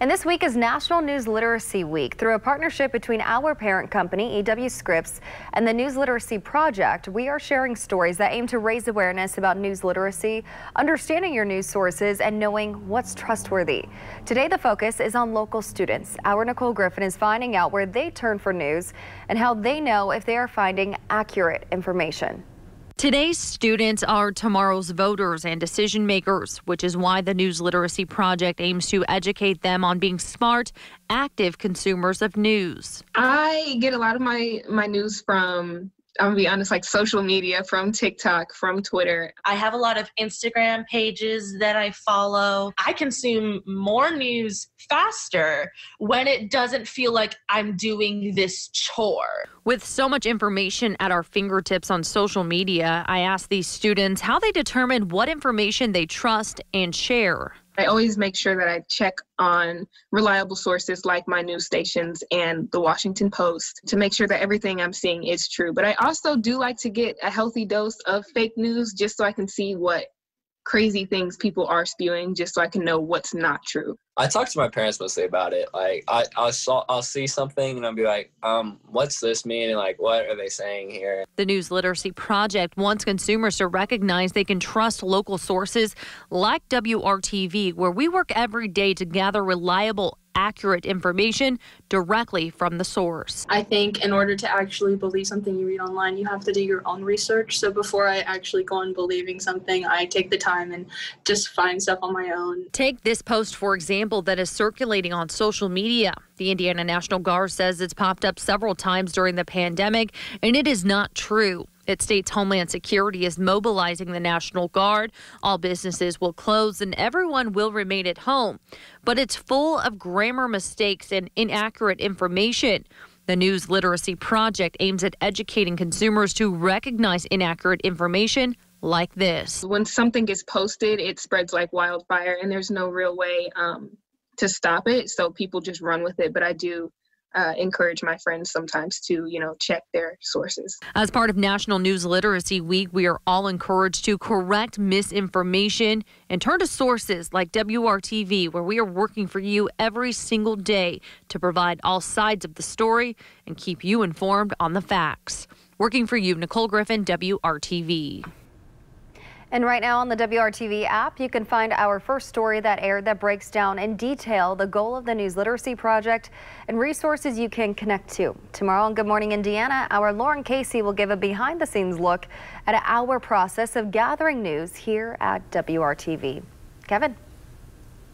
And this week is National News Literacy Week. Through a partnership between our parent company, EW Scripps, and the News Literacy Project, we are sharing stories that aim to raise awareness about news literacy, understanding your news sources, and knowing what's trustworthy. Today, the focus is on local students. Our Nicole Griffin is finding out where they turn for news and how they know if they are finding accurate information. Today's students are tomorrow's voters and decision makers, which is why the News Literacy Project aims to educate them on being smart, active consumers of news. I get a lot of my news from, I'm gonna be honest, like social media, from TikTok, from Twitter. I have a lot of Instagram pages that I follow. I consume more news faster when it doesn't feel like I'm doing this chore. With so much information at our fingertips on social media, I asked these students how they determine what information they trust and share. I always make sure that I check on reliable sources like my news stations and the Washington Post to make sure that everything I'm seeing is true. But I also do like to get a healthy dose of fake news just so I can see what crazy things people are spewing, just so I can know what's not true. I talk to my parents mostly about it. Like I'll see something and I'll be like, what's this mean? And like, what are they saying here? The News Literacy Project wants consumers to recognize they can trust local sources like WRTV, where we work every day to gather reliable, accurate information directly from the source. I think in order to actually believe something you read online, you have to do your own research. So before I actually go on believing something, I take the time and just find stuff on my own. Take this post, for example, that is circulating on social media. The Indiana National Guard says it's popped up several times during the pandemic, and it is not true. It states Homeland Security is mobilizing the National Guard. All businesses will close and everyone will remain at home. But it's full of grammar mistakes and inaccurate information. The News Literacy Project aims at educating consumers to recognize inaccurate information like this. When something gets posted, it spreads like wildfire, and there's no real way to stop it. So people just run with it. But I do encourage my friends sometimes to, check their sources. As part of National News Literacy Week, we are all encouraged to correct misinformation and turn to sources like WRTV, where we are working for you every single day to provide all sides of the story and keep you informed on the facts. Working for you, Nicole Griffin, WRTV. And right now on the WRTV app, you can find our first story that aired that breaks down in detail the goal of the News Literacy Project and resources you can connect to. Tomorrow on Good Morning Indiana, our Lauren Casey will give a behind-the-scenes look at our process of gathering news here at WRTV. Kevin.